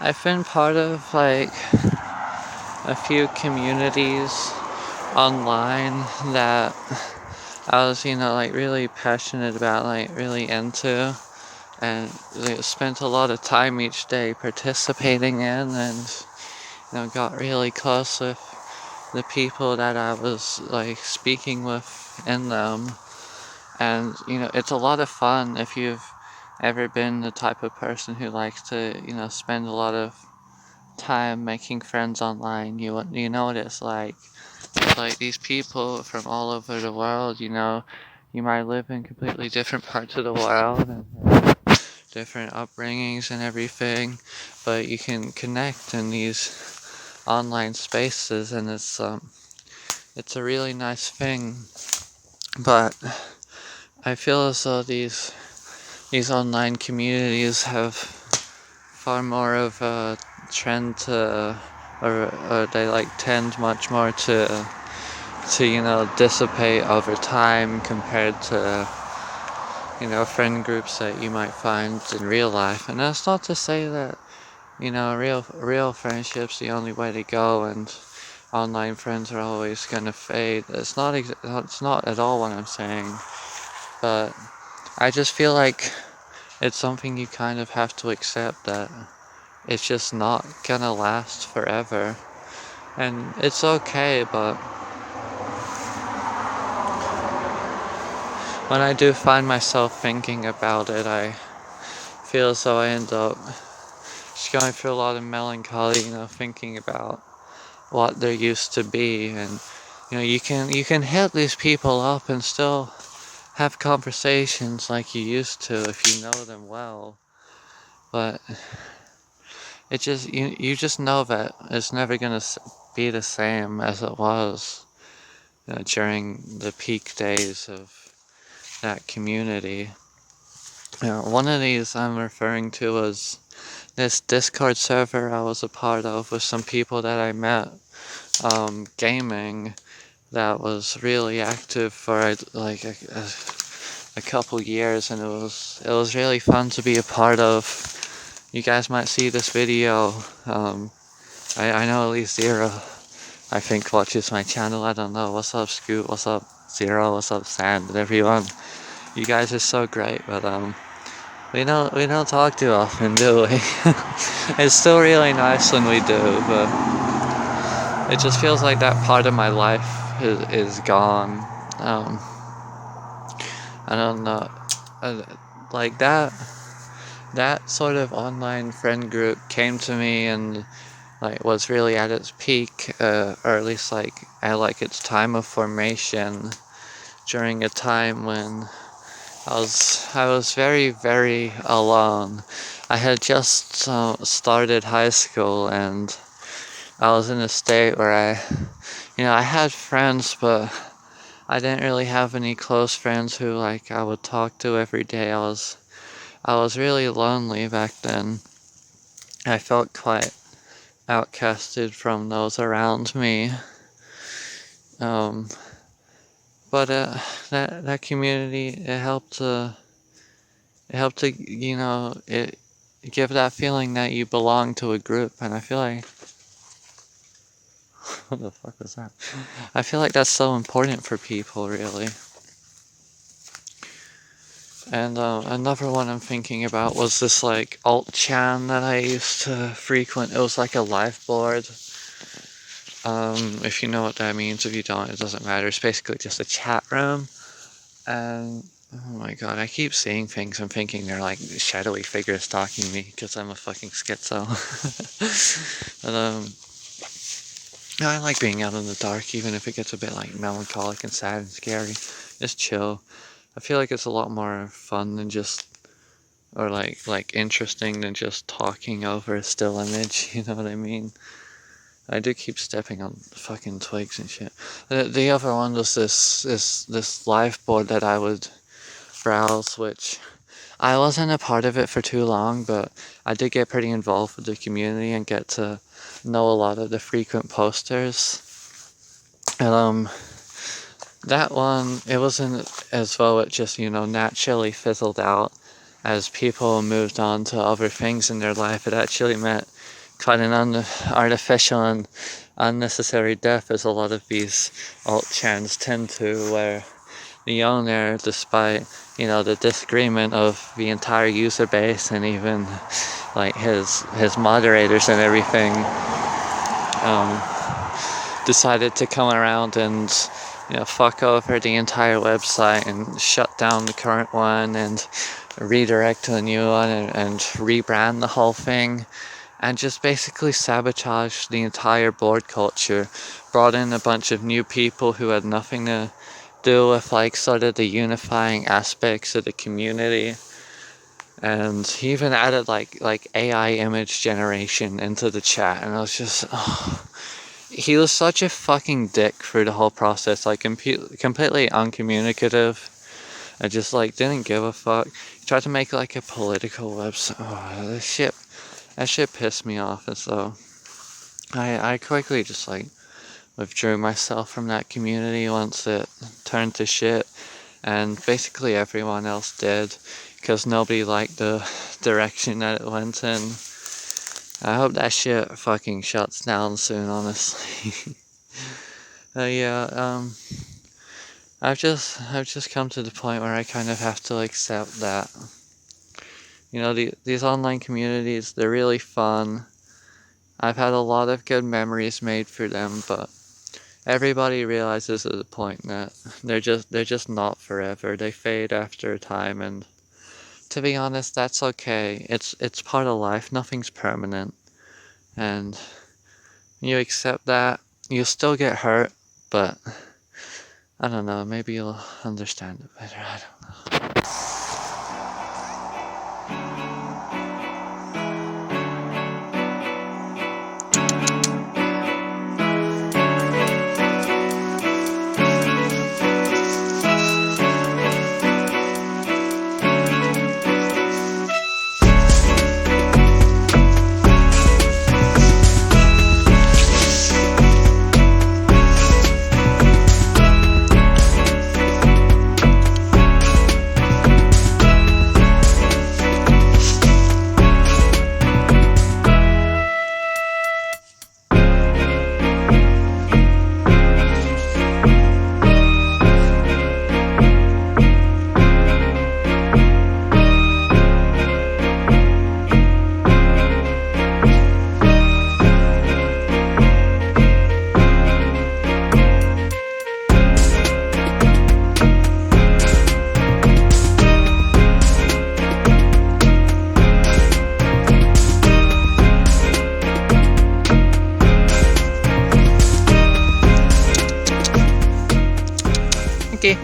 I've been part of like a few communities online that I was, like really passionate about, like really into, and spent a lot of time each day participating in, and got really close with the people that I was like speaking with in them. And it's a lot of fun if you've ever been the type of person who likes to, spend a lot of time making friends online. You know what it's like. It's like these people from all over the world. You might live in completely different parts of the world and have different upbringings and everything, but you can connect in these online spaces, and it's a really nice thing. But I feel as though these online communities have far more of a trend to, or they like tend much more to dissipate over time compared to friend groups that you might find in real life. And that's not to say that real friendships the only way to go and online friends are always gonna fade. It's not at all what I'm saying, but I just feel like it's something you kind of have to accept, that it's just not gonna last forever. And it's okay, but when I do find myself thinking about it, I feel as though I end up just going through a lot of melancholy, thinking about what there used to be. And you can hit these people up and still have conversations like you used to if you know them well, but you just know that it's never gonna be the same as it was during the peak days of that community. One of these I'm referring to was this Discord server I was a part of with some people that I met gaming, that was really active for like a couple years, and it was really fun to be a part of. You guys might see this video. I know at least Zero, I think, watches my channel. I don't know. What's up, Scoot? What's up, Zero? What's up, Sand? And everyone. You guys are so great, but we don't talk too often, do we? It's still really nice when we do, but it just feels like that part of my life is gone. I don't know. Uh, like that sort of online friend group came to me and like was really at its peak, or at least like at like its time of formation, during a time when I was very, very alone. I had just started high school, and I was in a state where I had friends, but I didn't really have any close friends who like I would talk to every day. I was really lonely back then. I felt quite outcasted from those around me. Um, but that community, it helped to it give that feeling that you belong to a group, and I feel like what the fuck was that? I feel like that's so important for people, really. And another one I'm thinking about was this like alt-chan that I used to frequent. It was like a live board. If you know what that means, if you don't, it doesn't matter. It's basically just a chat room. And oh my god, I keep seeing things. I'm thinking they're like shadowy figures stalking me because I'm a fucking schizo. But I like being out in the dark, even if it gets a bit like melancholic and sad and scary. It's chill. I feel like it's a lot more fun than just, or like interesting than just talking over a still image. You know what I mean? I do keep stepping on fucking twigs and shit. The other one was this live board that I would browse, which I wasn't a part of it for too long, but I did get pretty involved with the community and get to know a lot of the frequent posters. And that one, it wasn't as though it just naturally fizzled out. as people moved on to other things in their life, it actually meant quite an artificial and unnecessary death, as a lot of these alt-chans tend to, where the owner, despite, the disagreement of the entire user base and even like his moderators and everything, decided to come around and fuck over the entire website and shut down the current one and redirect to a new one and rebrand the whole thing, and just basically sabotage the entire board culture. Brought in a bunch of new people who had nothing to do with like sort of the unifying aspects of the community. And he even added like AI image generation into the chat, and I was just, he was such a fucking dick through the whole process, like completely uncommunicative. I just like didn't give a fuck. He tried to make like a political website. That shit pissed me off, and so I quickly just like withdrew myself from that community once it turned to shit, and basically everyone else did, because nobody liked the direction that it went in. I hope that shit fucking shuts down soon, honestly. I've just come to the point where I kind of have to accept that, these online communities, they're really fun. I've had a lot of good memories made through them, but everybody realizes at a point that they're just not forever. They fade after a time, and to be honest, that's okay. It's part of life. Nothing's permanent, and you accept that. You'll still get hurt, but I don't know. Maybe you'll understand it better. I don't know. Okay.